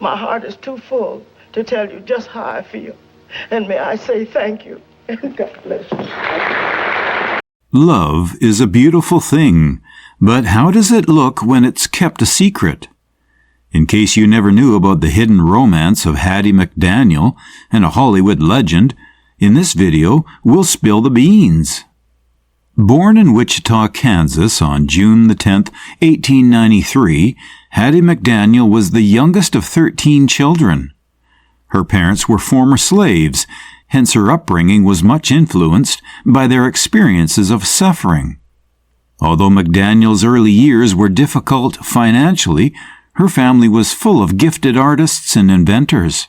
My heart is too full to tell you just how I feel. And may I say thank you, and God bless you. Love is a beautiful thing, but how does it look when it's kept a secret? In case you never knew about the hidden romance of Hattie McDaniel and a Hollywood legend, in this video we'll spill the beans. Born in Wichita, Kansas on June 10, 1893, Hattie McDaniel was the youngest of 13 children. Her parents were former slaves, hence her upbringing was much influenced by their experiences of suffering. Although McDaniel's early years were difficult financially, her family was full of gifted artists and inventors.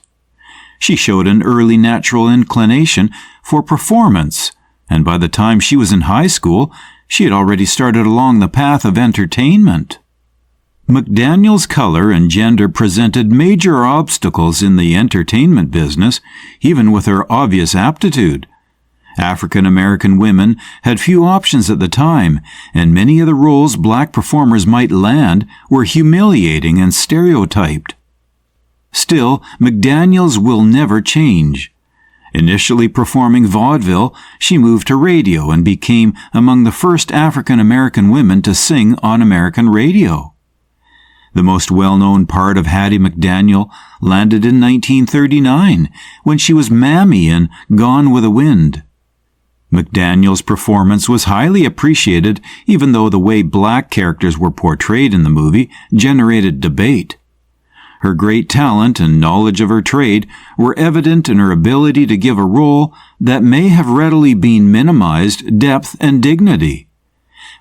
She showed an early natural inclination for performance, and by the time she was in high school, she had already started along the path of entertainment. McDaniel's color and gender presented major obstacles in the entertainment business, even with her obvious aptitude. African American women had few options at the time, and many of the roles black performers might land were humiliating and stereotyped. Still, McDaniel's will never change. Initially performing vaudeville, she moved to radio and became among the first African American women to sing on American radio. The most well-known part of Hattie McDaniel landed in 1939, when she was Mammy in Gone with the Wind. McDaniel's performance was highly appreciated, even though the way black characters were portrayed in the movie generated debate. Her great talent and knowledge of her trade were evident in her ability to give a role that may have readily been minimized depth and dignity.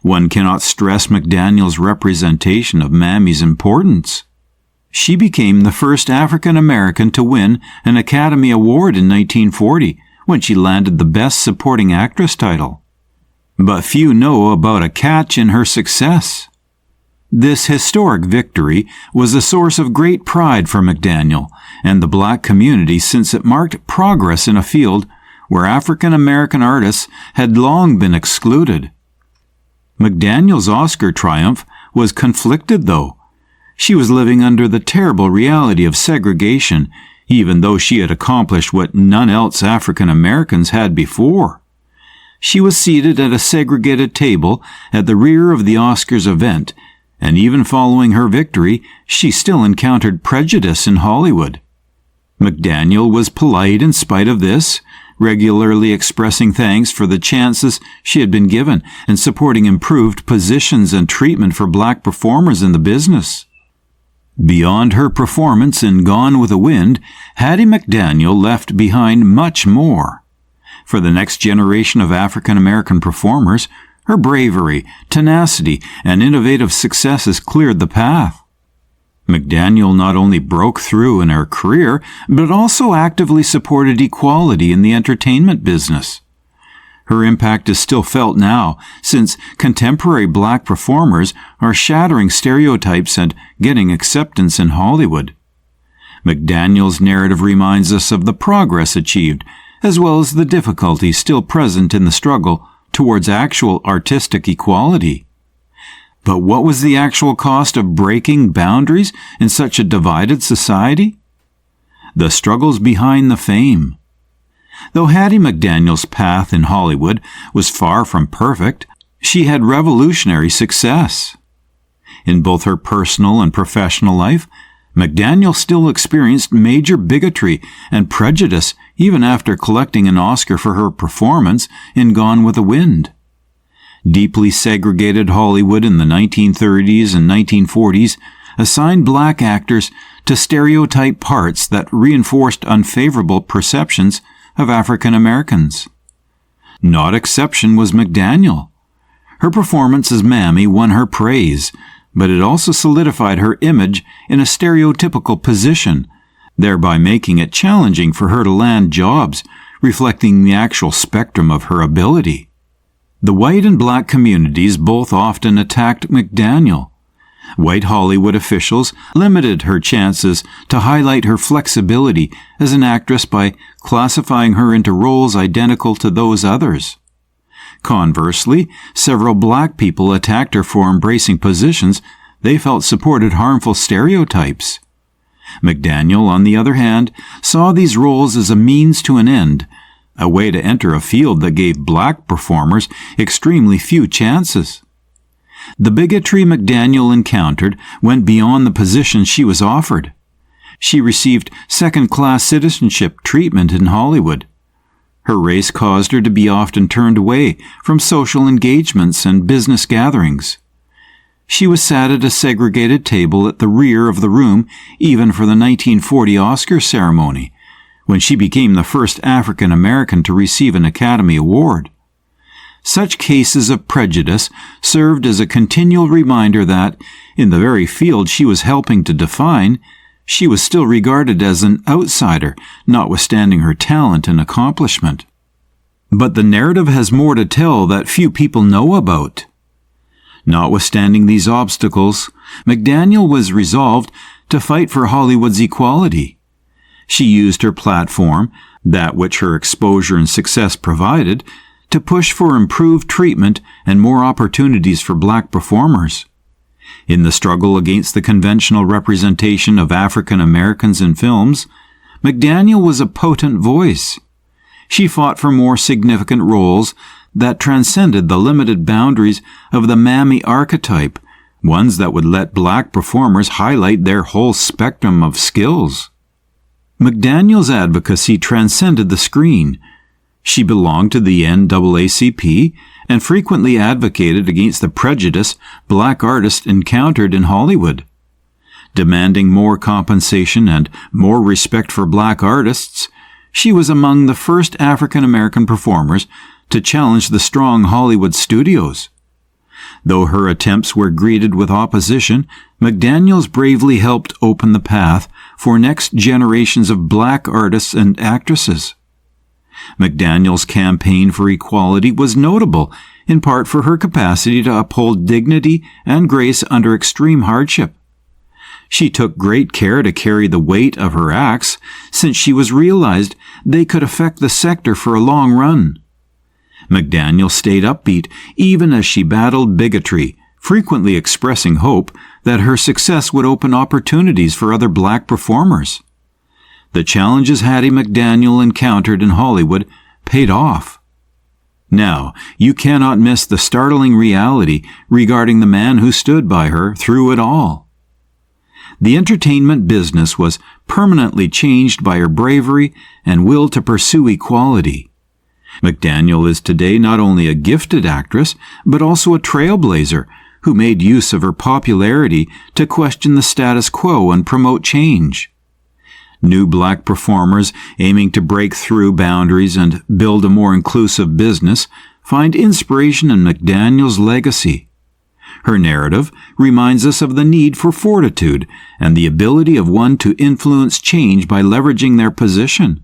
One cannot stress McDaniel's representation of Mammy's importance. She became the first African American to win an Academy Award in 1940, when she landed the Best Supporting Actress title. But few know about a catch in her success. This historic victory was a source of great pride for McDaniel and the black community, since it marked progress in a field where African American artists had long been excluded. McDaniel's Oscar triumph was conflicted, though. She was living under the terrible reality of segregation, even though she had accomplished what none else African Americans had before. She was seated at a segregated table at the rear of the Oscars event, and even following her victory, she still encountered prejudice in Hollywood. McDaniel was polite in spite of this, regularly expressing thanks for the chances she had been given and supporting improved positions and treatment for black performers in the business. Beyond her performance in Gone with the Wind, Hattie McDaniel left behind much more. For the next generation of African American performers, her bravery, tenacity, and innovative successes cleared the path. McDaniel not only broke through in her career, but also actively supported equality in the entertainment business. Her impact is still felt now, since contemporary black performers are shattering stereotypes and getting acceptance in Hollywood. McDaniel's narrative reminds us of the progress achieved, as well as the difficulties still present in the struggle towards actual artistic equality. But what was the actual cost of breaking boundaries in such a divided society? The struggles behind the fame. Though Hattie McDaniel's path in Hollywood was far from perfect, she had revolutionary success. In both her personal and professional life, McDaniel still experienced major bigotry and prejudice even after collecting an Oscar for her performance in Gone with the Wind. Deeply segregated Hollywood in the 1930s and 1940s assigned black actors to stereotype parts that reinforced unfavorable perceptions of African Americans. Not exception was McDaniel. Her performance as Mammy won her praise, but it also solidified her image in a stereotypical position, thereby making it challenging for her to land jobs reflecting the actual spectrum of her ability. The white and black communities both often attacked McDaniel. White Hollywood officials limited her chances to highlight her flexibility as an actress by classifying her into roles identical to those others. Conversely, several black people attacked her for embracing positions they felt supported harmful stereotypes. McDaniel, on the other hand, saw these roles as a means to an end, a way to enter a field that gave black performers extremely few chances. The bigotry McDaniel encountered went beyond the position she was offered. She received second-class citizenship treatment in Hollywood. Her race caused her to be often turned away from social engagements and business gatherings. She was sat at a segregated table at the rear of the room even for the 1940 Oscar ceremony, when she became the first African American to receive an Academy Award. Such cases of prejudice served as a continual reminder that, in the very field she was helping to define, she was still regarded as an outsider, notwithstanding her talent and accomplishment. But the narrative has more to tell that few people know about. Notwithstanding these obstacles, McDaniel was resolved to fight for Hollywood's equality. She used her platform, that which her exposure and success provided, to push for improved treatment and more opportunities for black performers. In the struggle against the conventional representation of African Americans in films, McDaniel was a potent voice. She fought for more significant roles that transcended the limited boundaries of the mammy archetype, ones that would let black performers highlight their whole spectrum of skills. McDaniel's advocacy transcended the screen. She belonged to the NAACP and frequently advocated against the prejudice black artists encountered in Hollywood. Demanding more compensation and more respect for black artists, she was among the first African American performers to challenge the strong Hollywood studios. Though her attempts were greeted with opposition, McDaniel bravely helped open the path for next generations of black artists and actresses. McDaniel's campaign for equality was notable, in part for her capacity to uphold dignity and grace under extreme hardship. She took great care to carry the weight of her acts, since she was realized they could affect the sector for a long run. McDaniel stayed upbeat even as she battled bigotry, frequently expressing hope that her success would open opportunities for other black performers. The challenges Hattie McDaniel encountered in Hollywood paid off. Now, you cannot miss the startling reality regarding the man who stood by her through it all. The entertainment business was permanently changed by her bravery and will to pursue equality. McDaniel is today not only a gifted actress, but also a trailblazer who made use of her popularity to question the status quo and promote change. New black performers aiming to break through boundaries and build a more inclusive business find inspiration in McDaniel's legacy. Her narrative reminds us of the need for fortitude and the ability of one to influence change by leveraging their position.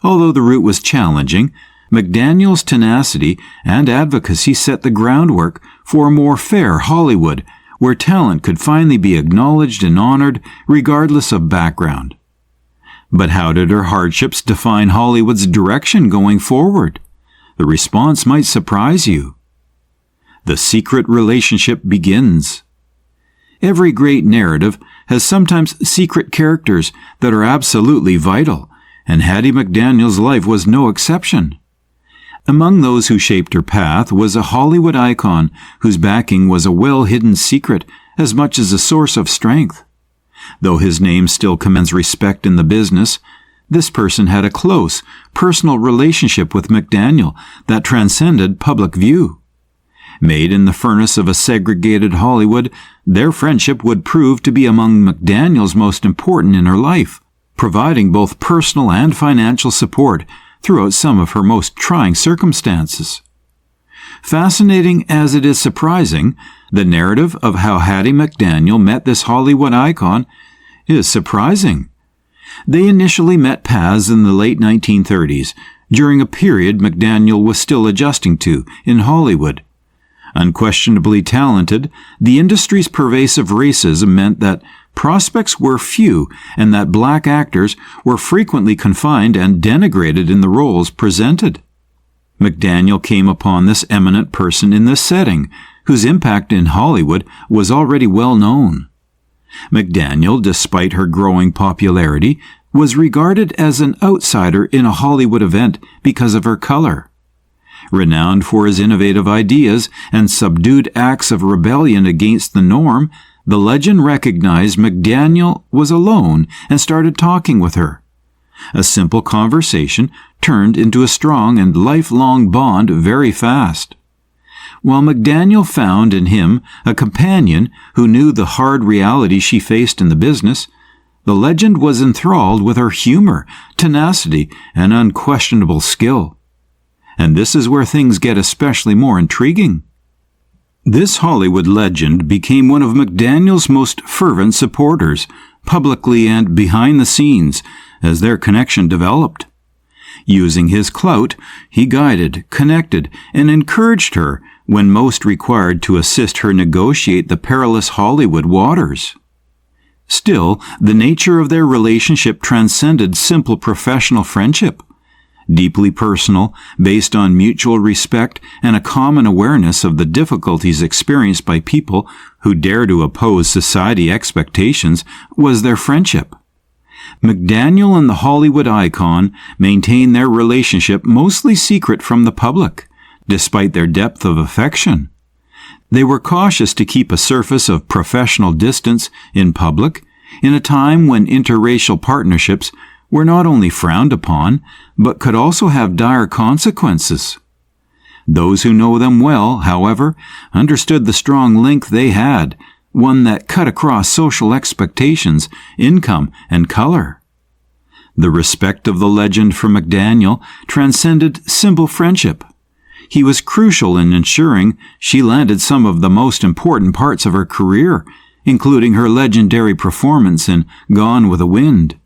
Although the route was challenging, McDaniel's tenacity and advocacy set the groundwork for a more fair Hollywood, where talent could finally be acknowledged and honored regardless of background. But how did her hardships define Hollywood's direction going forward? The response might surprise you. The secret relationship begins. Every great narrative has sometimes secret characters that are absolutely vital, and Hattie McDaniel's life was no exception. Among those who shaped her path was a Hollywood icon whose backing was a well-hidden secret as much as a source of strength. Though his name still commands respect in the business, this person had a close, personal relationship with McDaniel that transcended public view. Made in the furnace of a segregated Hollywood, their friendship would prove to be among McDaniel's most important in her life, providing both personal and financial support throughout some of her most trying circumstances. Fascinating as it is surprising, the narrative of how Hattie McDaniel met this Hollywood icon is surprising. They initially met paths in the late 1930s, during a period McDaniel was still adjusting to in Hollywood. Unquestionably talented, the industry's pervasive racism meant that prospects were few and that black actors were frequently confined and denigrated in the roles presented. McDaniel came upon this eminent person in this setting, whose impact in Hollywood was already well known. McDaniel, despite her growing popularity, was regarded as an outsider in a Hollywood event because of her color. Renowned for his innovative ideas and subdued acts of rebellion against the norm, the legend recognized McDaniel was alone and started talking with her. A simple conversation turned into a strong and lifelong bond very fast. While McDaniel found in him a companion who knew the hard reality she faced in the business, the legend was enthralled with her humor, tenacity, and unquestionable skill. And this is where things get especially more intriguing. This Hollywood legend became one of McDaniel's most fervent supporters, publicly and behind the scenes, as their connection developed. Using his clout, he guided, connected, and encouraged her when most required to assist her negotiate the perilous Hollywood waters. Still, the nature of their relationship transcended simple professional friendship. Deeply personal, based on mutual respect and a common awareness of the difficulties experienced by people who dare to oppose society expectations, was their friendship. McDaniel and the Hollywood icon maintained their relationship mostly secret from the public, despite their depth of affection. They were cautious to keep a surface of professional distance in public in a time when interracial partnerships were not only frowned upon, but could also have dire consequences. Those who know them well, however, understood the strong link they had, one that cut across social expectations, income, and color. The respect of the legend for McDaniel transcended simple friendship. He was crucial in ensuring she landed some of the most important parts of her career, including her legendary performance in Gone with the Wind.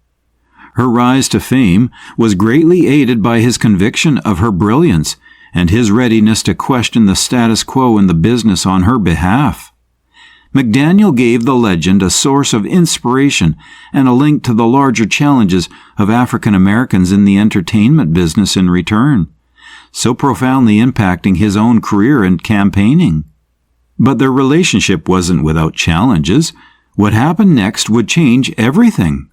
Her rise to fame was greatly aided by his conviction of her brilliance and his readiness to question the status quo in the business on her behalf. McDaniel gave the legend a source of inspiration and a link to the larger challenges of African Americans in the entertainment business in return, so profoundly impacting his own career and campaigning. But their relationship wasn't without challenges. What happened next would change everything.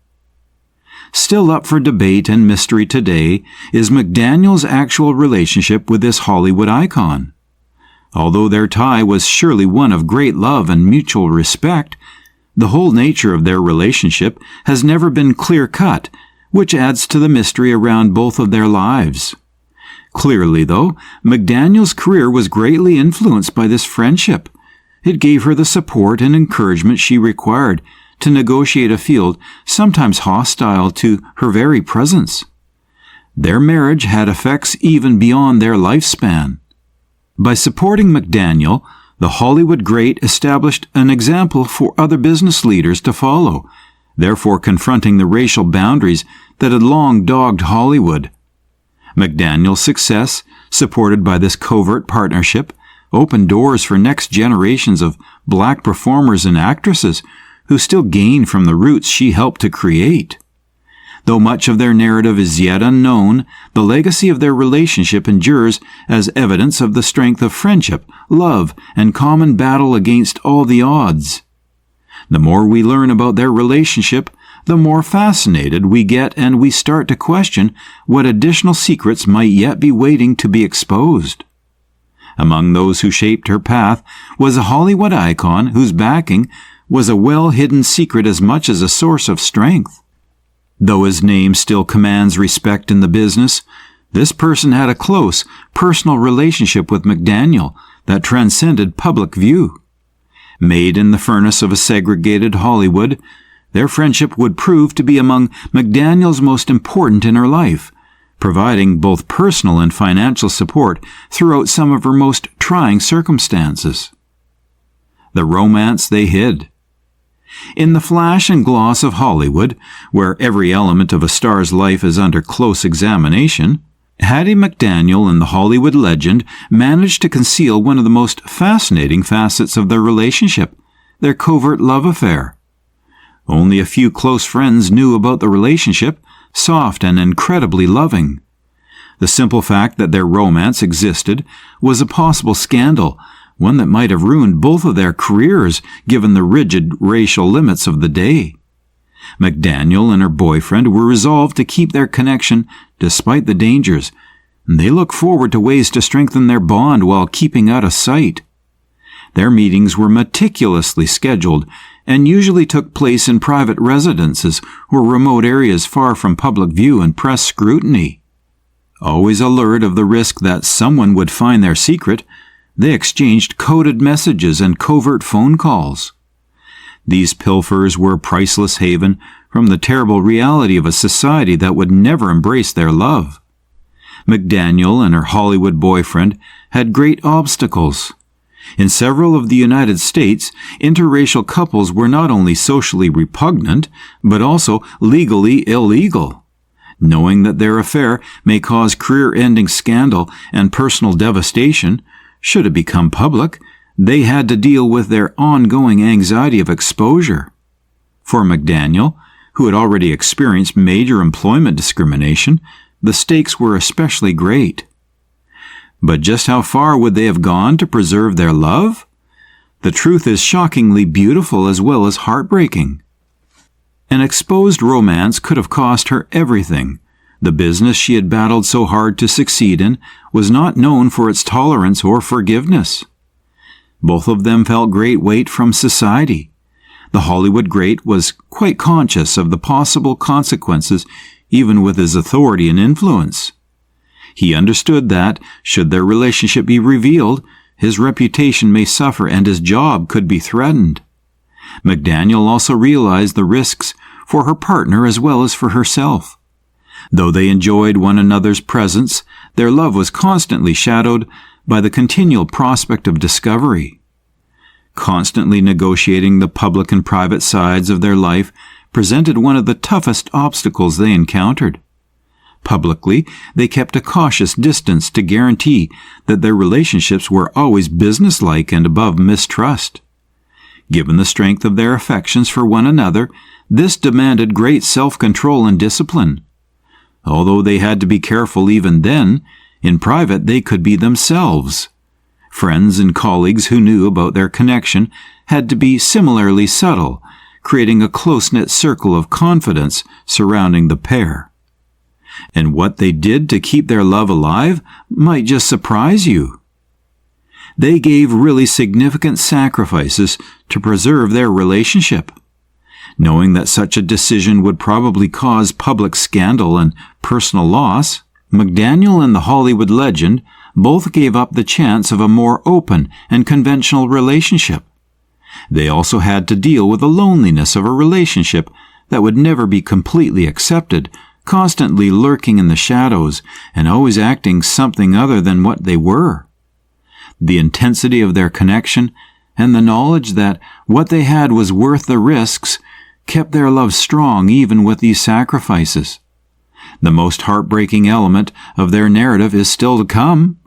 Still up for debate and mystery today is McDaniel's actual relationship with this Hollywood icon. Although their tie was surely one of great love and mutual respect, the whole nature of their relationship has never been clear-cut, which adds to the mystery around both of their lives. Clearly, though, McDaniel's career was greatly influenced by this friendship. It gave her the support and encouragement she required to negotiate a field sometimes hostile to her very presence. Their marriage had effects even beyond their lifespan. By supporting McDaniel, the Hollywood great established an example for other business leaders to follow, therefore confronting the racial boundaries that had long dogged Hollywood. McDaniel's success, supported by this covert partnership, opened doors for next generations of black performers and actresses who still gain from the roots she helped to create. Though much of their narrative is yet unknown, the legacy of their relationship endures as evidence of the strength of friendship, love, and common battle against all the odds. The more we learn about their relationship, the more fascinated we get, and we start to question what additional secrets might yet be waiting to be exposed. Among those who shaped her path was a Hollywood icon whose backing was a well-hidden secret as much as a source of strength. Though his name still commands respect in the business, this person had a close, personal relationship with McDaniel that transcended public view. Made in the furnace of a segregated Hollywood, their friendship would prove to be among McDaniel's most important in her life, providing both personal and financial support throughout some of her most trying circumstances. The romance they hid. In the flash and gloss of Hollywood, where every element of a star's life is under close examination, Hattie McDaniel and the Hollywood legend managed to conceal one of the most fascinating facets of their relationship, their covert love affair. Only a few close friends knew about the relationship, soft and incredibly loving. The simple fact that their romance existed was a possible scandal, one that might have ruined both of their careers given the rigid racial limits of the day. McDaniel and her boyfriend were resolved to keep their connection despite the dangers, and they looked forward to ways to strengthen their bond while keeping out of sight. Their meetings were meticulously scheduled and usually took place in private residences or remote areas far from public view and press scrutiny. Always alert of the risk that someone would find their secret, they exchanged coded messages and covert phone calls. These pilfers were a priceless haven from the terrible reality of a society that would never embrace their love. McDaniel and her Hollywood boyfriend had great obstacles. In several of the United States, interracial couples were not only socially repugnant, but also legally illegal. Knowing that their affair may cause career-ending scandal and personal devastation, should it become public, they had to deal with their ongoing anxiety of exposure. For McDaniel, who had already experienced major employment discrimination, the stakes were especially great. But just how far would they have gone to preserve their love? The truth is shockingly beautiful as well as heartbreaking. An exposed romance could have cost her everything. The business she had battled so hard to succeed in was not known for its tolerance or forgiveness. Both of them felt great weight from society. The Hollywood great was quite conscious of the possible consequences, even with his authority and influence. He understood that, should their relationship be revealed, his reputation may suffer and his job could be threatened. McDaniel also realized the risks for her partner as well as for herself. Though they enjoyed one another's presence, their love was constantly shadowed by the continual prospect of discovery. Constantly negotiating the public and private sides of their life presented one of the toughest obstacles they encountered. Publicly, they kept a cautious distance to guarantee that their relationships were always businesslike and above mistrust. Given the strength of their affections for one another, this demanded great self-control and discipline. Although they had to be careful even then, in private they could be themselves. Friends and colleagues who knew about their connection had to be similarly subtle, creating a close-knit circle of confidence surrounding the pair. And what they did to keep their love alive might just surprise you. They gave really significant sacrifices to preserve their relationship. Knowing that such a decision would probably cause public scandal and personal loss, McDaniel and the Hollywood legend both gave up the chance of a more open and conventional relationship. They also had to deal with the loneliness of a relationship that would never be completely accepted, constantly lurking in the shadows and always acting something other than what they were. The intensity of their connection and the knowledge that what they had was worth the risks kept their love strong even with these sacrifices. The most heartbreaking element of their narrative is still to come.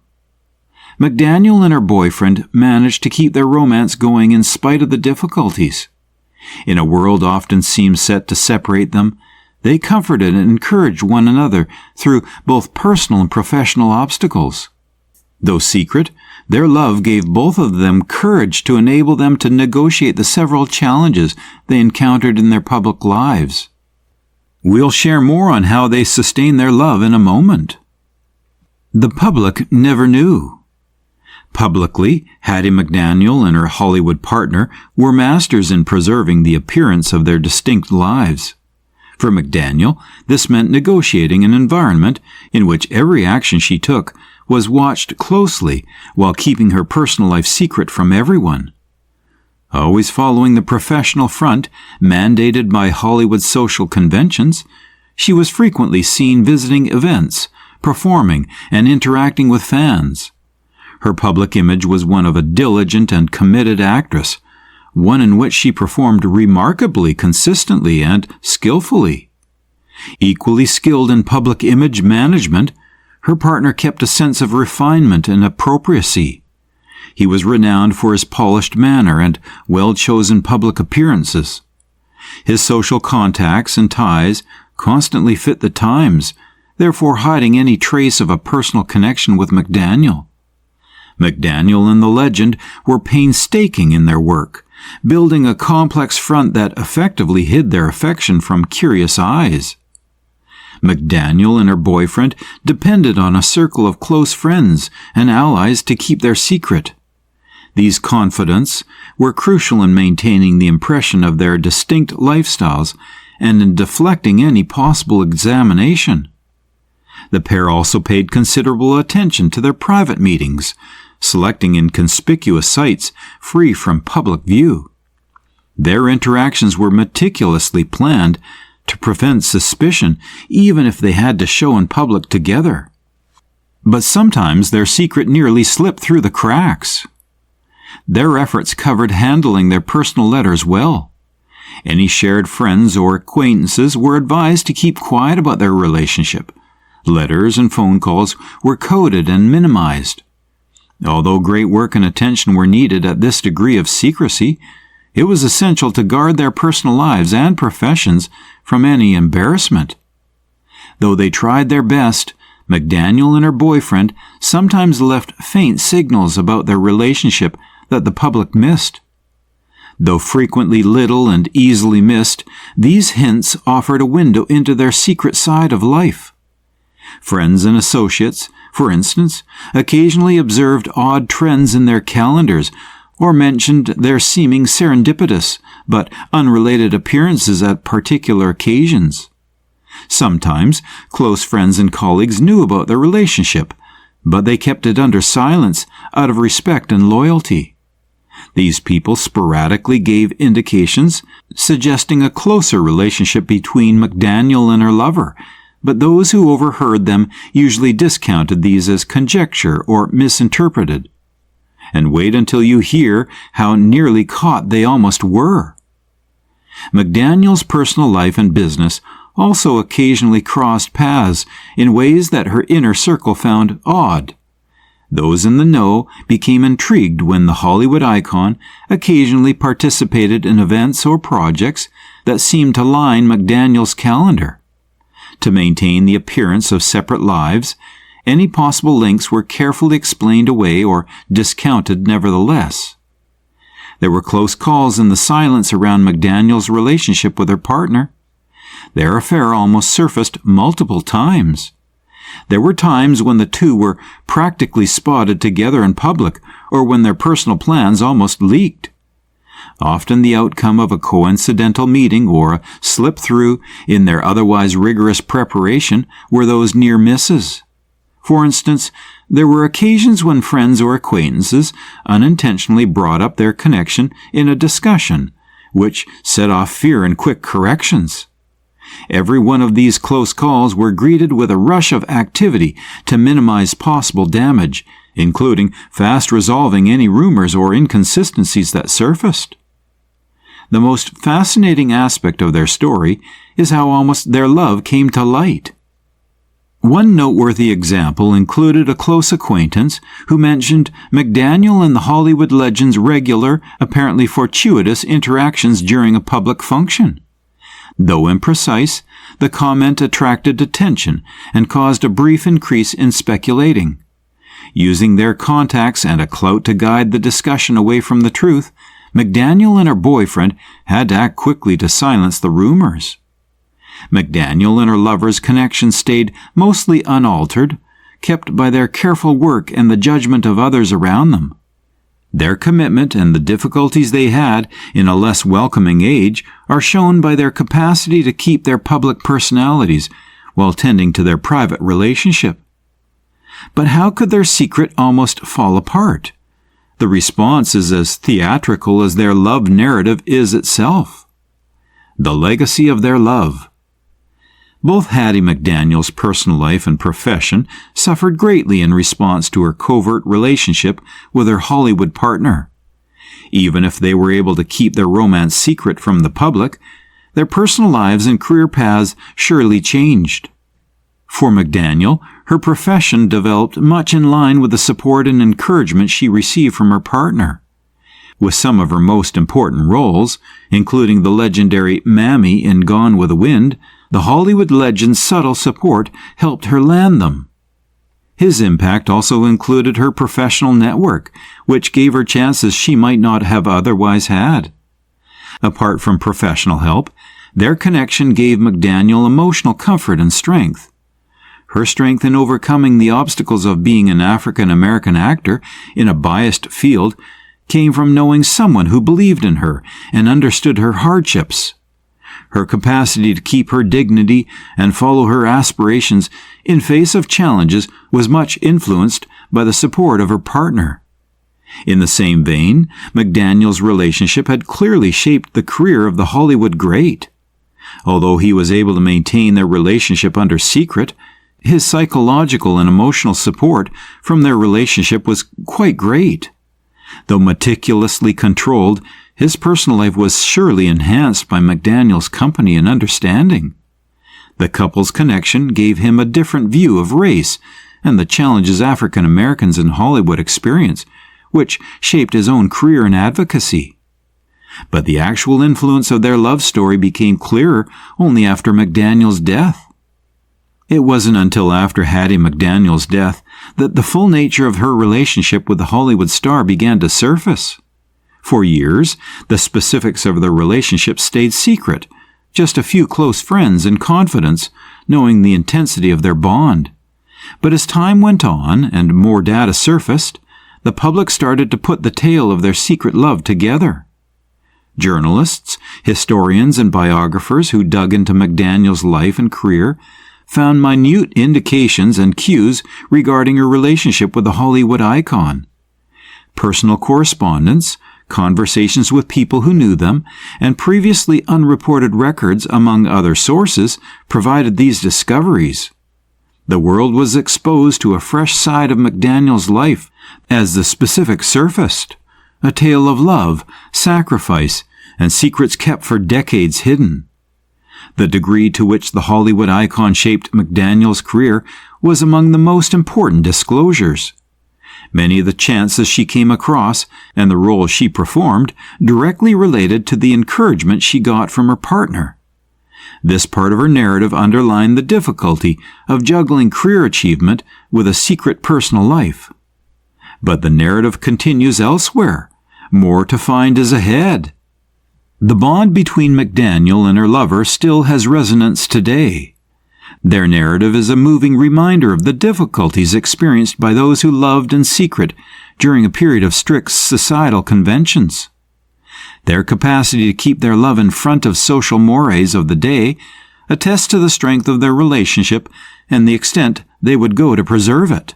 McDaniel and her boyfriend managed to keep their romance going in spite of the difficulties. In a world often seemed set to separate them, they comforted and encouraged one another through both personal and professional obstacles. Though secret, their love gave both of them courage to enable them to negotiate the several challenges they encountered in their public lives. We'll share more on how they sustained their love in a moment. The public never knew. Publicly, Hattie McDaniel and her Hollywood partner were masters in preserving the appearance of their distinct lives. For McDaniel, this meant negotiating an environment in which every action she took was watched closely while keeping her personal life secret from everyone. Always following the professional front mandated by Hollywood social conventions, she was frequently seen visiting events, performing, and interacting with fans. Her public image was one of a diligent and committed actress, one in which she performed remarkably consistently and skillfully. Equally skilled in public image management, her partner kept a sense of refinement and appropriacy. He was renowned for his polished manner and well-chosen public appearances. His social contacts and ties constantly fit the times, therefore hiding any trace of a personal connection with McDaniel. McDaniel and the legend were painstaking in their work, building a complex front that effectively hid their affection from curious eyes. McDaniel and her boyfriend depended on a circle of close friends and allies to keep their secret. These confidants were crucial in maintaining the impression of their distinct lifestyles and in deflecting any possible examination. The pair also paid considerable attention to their private meetings, selecting inconspicuous sites free from public view. Their interactions were meticulously planned to prevent suspicion, even if they had to show in public together. But sometimes their secret nearly slipped through the cracks. Their efforts covered handling their personal letters well. Any shared friends or acquaintances were advised to keep quiet about their relationship. Letters and phone calls were coded and minimized. Although great work and attention were needed at this degree of secrecy, it was essential to guard their personal lives and professions from any embarrassment. Though they tried their best, McDaniel and her boyfriend sometimes left faint signals about their relationship that the public missed. Though frequently little and easily missed, these hints offered a window into their secret side of life. Friends and associates, for instance, occasionally observed odd trends in their calendars or mentioned their seeming serendipitous but unrelated appearances at particular occasions. Sometimes close friends and colleagues knew about their relationship, but they kept it under silence out of respect and loyalty. These people sporadically gave indications suggesting a closer relationship between McDaniel and her lover, but those who overheard them usually discounted these as conjecture or misinterpreted. And wait until you hear how nearly caught they almost were. McDaniel's personal life and business also occasionally crossed paths in ways that her inner circle found odd. Those in the know became intrigued when the Hollywood icon occasionally participated in events or projects that seemed to line McDaniel's calendar. To maintain the appearance of separate lives, any possible links were carefully explained away or discounted nevertheless. There were close calls in the silence around McDaniel's relationship with her partner. Their affair almost surfaced multiple times. There were times when the two were practically spotted together in public, or when their personal plans almost leaked. Often the outcome of a coincidental meeting or a slip-through in their otherwise rigorous preparation were those near misses. For instance, there were occasions when friends or acquaintances unintentionally brought up their connection in a discussion, which set off fear and quick corrections. Every one of these close calls were greeted with a rush of activity to minimize possible damage, including fast resolving any rumors or inconsistencies that surfaced. The most fascinating aspect of their story is how almost their love came to light. One noteworthy example included a close acquaintance who mentioned McDaniel and the Hollywood legend's regular, apparently fortuitous interactions during a public function. Though imprecise, the comment attracted attention and caused a brief increase in speculating. Using their contacts and a clout to guide the discussion away from the truth, McDaniel and her boyfriend had to act quickly to silence the rumors. McDaniel and her lover's connection stayed mostly unaltered, kept by their careful work and the judgment of others around them. Their commitment and the difficulties they had in a less welcoming age are shown by their capacity to keep their public personalities while tending to their private relationship. But how could their secret almost fall apart? The response is as theatrical as their love narrative is itself. The legacy of their love. Both Hattie McDaniel's personal life and profession suffered greatly in response to her covert relationship with her Hollywood partner. Even if they were able to keep their romance secret from the public, their personal lives and career paths surely changed. For McDaniel, her profession developed much in line with the support and encouragement she received from her partner. With some of her most important roles, including the legendary Mammy in Gone with the Wind, the Hollywood legend's subtle support helped her land them. His impact also included her professional network, which gave her chances she might not have otherwise had. Apart from professional help, their connection gave McDaniel emotional comfort and strength. Her strength in overcoming the obstacles of being an African American actor in a biased field came from knowing someone who believed in her and understood her hardships. Her capacity to keep her dignity and follow her aspirations in face of challenges was much influenced by the support of her partner. In the same vein, McDaniel's relationship had clearly shaped the career of the Hollywood great. Although he was able to maintain their relationship under secret, his psychological and emotional support from their relationship was quite great. Though meticulously controlled, his personal life was surely enhanced by McDaniel's company and understanding. The couple's connection gave him a different view of race and the challenges African Americans in Hollywood experience, which shaped his own career in advocacy. But the actual influence of their love story became clearer only after McDaniel's death. It wasn't until after Hattie McDaniel's death that the full nature of her relationship with the Hollywood star began to surface. For years, the specifics of their relationship stayed secret, just a few close friends in confidence, knowing the intensity of their bond. But as time went on and more data surfaced, the public started to put the tale of their secret love together. Journalists, historians, and biographers who dug into McDaniel's life and career found minute indications and cues regarding her relationship with the Hollywood icon. Personal correspondence, conversations with people who knew them, and previously unreported records, among other sources, provided these discoveries. The world was exposed to a fresh side of McDaniel's life as the specifics surfaced, a tale of love, sacrifice, and secrets kept for decades hidden. The degree to which the Hollywood icon shaped McDaniel's career was among the most important disclosures. Many of the chances she came across and the roles she performed directly related to the encouragement she got from her partner. This part of her narrative underlined the difficulty of juggling career achievement with a secret personal life. But the narrative continues elsewhere. More to find is ahead. The bond between McDaniel and her lover still has resonance today. Their narrative is a moving reminder of the difficulties experienced by those who loved in secret during a period of strict societal conventions. Their capacity to keep their love in front of social mores of the day attests to the strength of their relationship and the extent they would go to preserve it.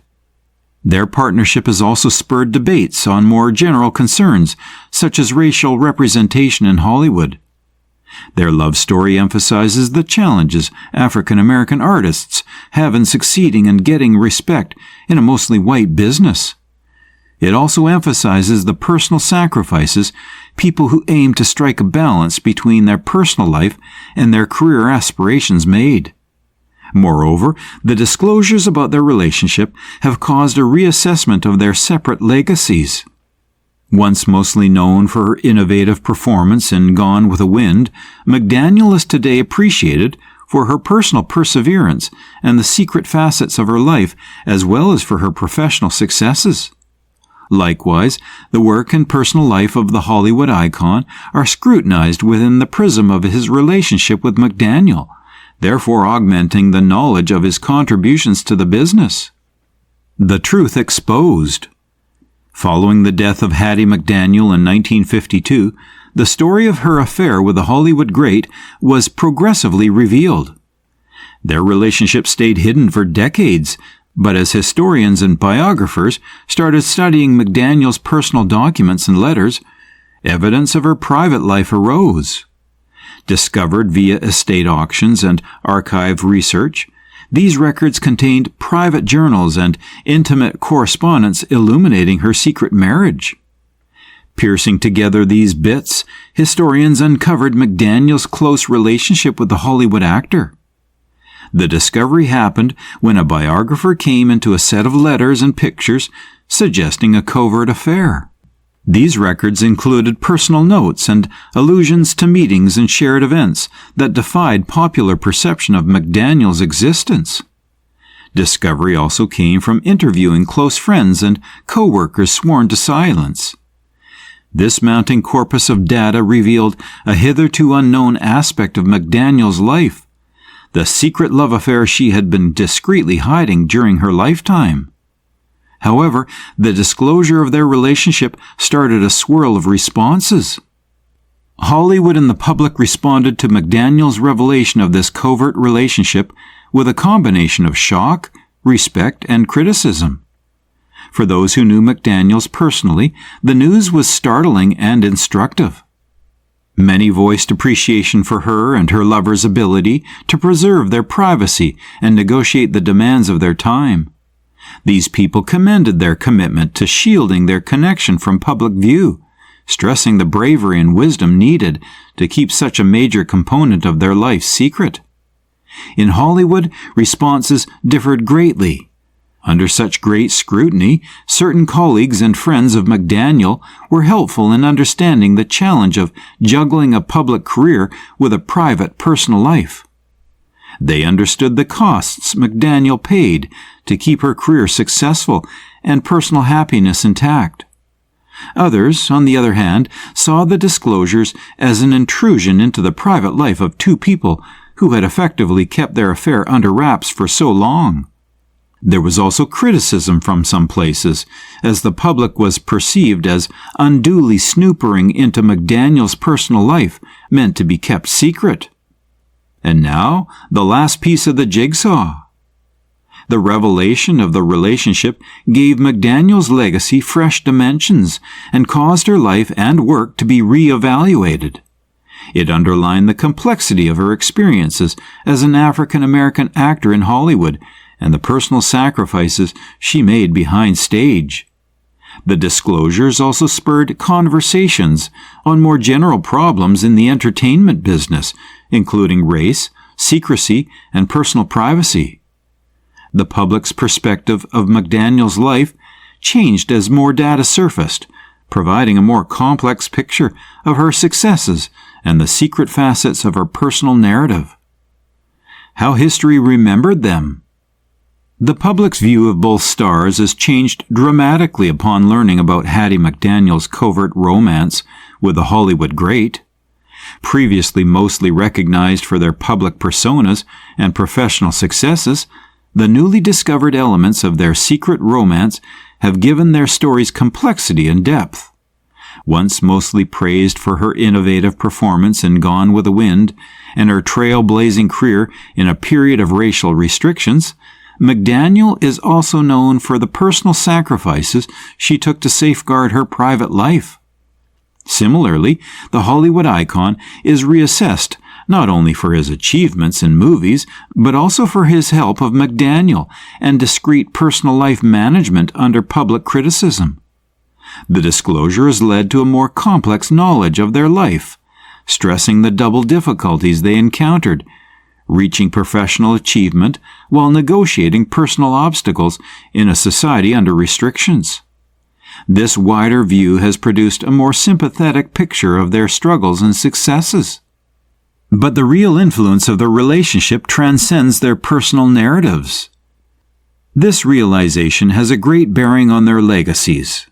Their partnership has also spurred debates on more general concerns, such as racial representation in Hollywood. Their love story emphasizes the challenges African American artists have in succeeding and getting respect in a mostly white business. It also emphasizes the personal sacrifices people who aim to strike a balance between their personal life and their career aspirations made. Moreover, the disclosures about their relationship have caused a reassessment of their separate legacies. Once mostly known for her innovative performance in Gone with the Wind, McDaniel is today appreciated for her personal perseverance and the secret facets of her life, as well as for her professional successes. Likewise, the work and personal life of the Hollywood icon are scrutinized within the prism of his relationship with McDaniel, therefore augmenting the knowledge of his contributions to the business. The truth exposed. Following the death of Hattie McDaniel in 1952, the story of her affair with the Hollywood great was progressively revealed. Their relationship stayed hidden for decades, but as historians and biographers started studying McDaniel's personal documents and letters, evidence of her private life arose. Discovered via estate auctions and archive research, these records contained private journals and intimate correspondence illuminating her secret marriage. Piercing together these bits, historians uncovered McDaniel's close relationship with the Hollywood actor. The discovery happened when a biographer came into a set of letters and pictures suggesting a covert affair. These records included personal notes and allusions to meetings and shared events that defied popular perception of McDaniel's existence. Discovery also came from interviewing close friends and co-workers sworn to silence. This mounting corpus of data revealed a hitherto unknown aspect of McDaniel's life, the secret love affair she had been discreetly hiding during her lifetime. However, the disclosure of their relationship started a swirl of responses. Hollywood and the public responded to McDaniel's revelation of this covert relationship with a combination of shock, respect, and criticism. For those who knew McDaniels personally, the news was startling and instructive. Many voiced appreciation for her and her lover's ability to preserve their privacy and negotiate the demands of their time. These people commended their commitment to shielding their connection from public view, stressing the bravery and wisdom needed to keep such a major component of their life secret. In Hollywood, responses differed greatly. Under such great scrutiny, certain colleagues and friends of McDaniel were helpful in understanding the challenge of juggling a public career with a private personal life. They understood the costs McDaniel paid to keep her career successful and personal happiness intact. Others, on the other hand, saw the disclosures as an intrusion into the private life of two people who had effectively kept their affair under wraps for so long. There was also criticism from some places, as the public was perceived as unduly snoopering into McDaniel's personal life meant to be kept secret. And now, the last piece of the jigsaw. The revelation of the relationship gave McDaniel's legacy fresh dimensions and caused her life and work to be re-evaluated. It underlined the complexity of her experiences as an African-American actor in Hollywood and the personal sacrifices she made behind stage. The disclosures also spurred conversations on more general problems in the entertainment business, including race, secrecy, and personal privacy. The public's perspective of McDaniel's life changed as more data surfaced, providing a more complex picture of her successes and the secret facets of her personal narrative. How history remembered them. The public's view of both stars has changed dramatically upon learning about Hattie McDaniel's covert romance with the Hollywood great. Previously mostly recognized for their public personas and professional successes, the newly discovered elements of their secret romance have given their stories complexity and depth. Once mostly praised for her innovative performance in Gone with the Wind and her trailblazing career in a period of racial restrictions, McDaniel is also known for the personal sacrifices she took to safeguard her private life. Similarly, the Hollywood icon is reassessed not only for his achievements in movies, but also for his help of McDaniel and discreet personal life management under public criticism. The disclosure has led to a more complex knowledge of their life, stressing the double difficulties they encountered, reaching professional achievement while negotiating personal obstacles in a society under restrictions. This wider view has produced a more sympathetic picture of their struggles and successes. But the real influence of the relationship transcends their personal narratives. This realization has a great bearing on their legacies.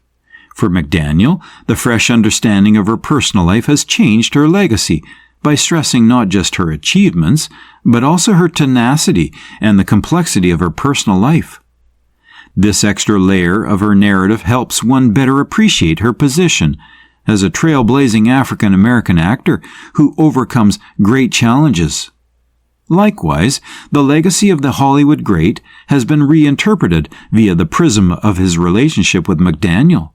For McDaniel, the fresh understanding of her personal life has changed her legacy by stressing not just her achievements, but also her tenacity and the complexity of her personal life. This extra layer of her narrative helps one better appreciate her position as a trailblazing African-American actor who overcomes great challenges. Likewise, the legacy of the Hollywood great has been reinterpreted via the prism of his relationship with McDaniel.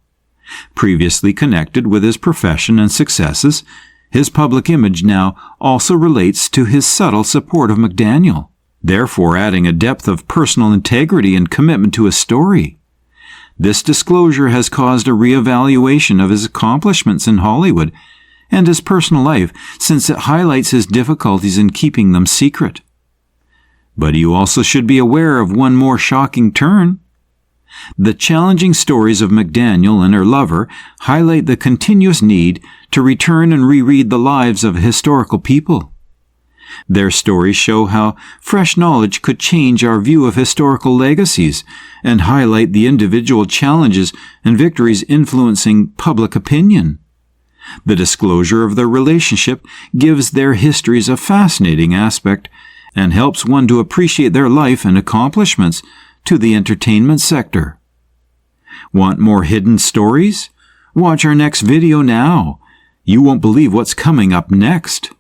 Previously connected with his profession and successes, his public image now also relates to his subtle support of McDaniel, therefore adding a depth of personal integrity and commitment to his story. This disclosure has caused a reevaluation of his accomplishments in Hollywood and his personal life, since it highlights his difficulties in keeping them secret. But you also should be aware of one more shocking turn. The challenging stories of McDaniel and her lover highlight the continuous need to return and reread the lives of historical people. Their stories show how fresh knowledge could change our view of historical legacies and highlight the individual challenges and victories influencing public opinion. The disclosure of their relationship gives their histories a fascinating aspect and helps one to appreciate their life and accomplishments to the entertainment sector. Want more hidden stories? Watch our next video now. You won't believe what's coming up next.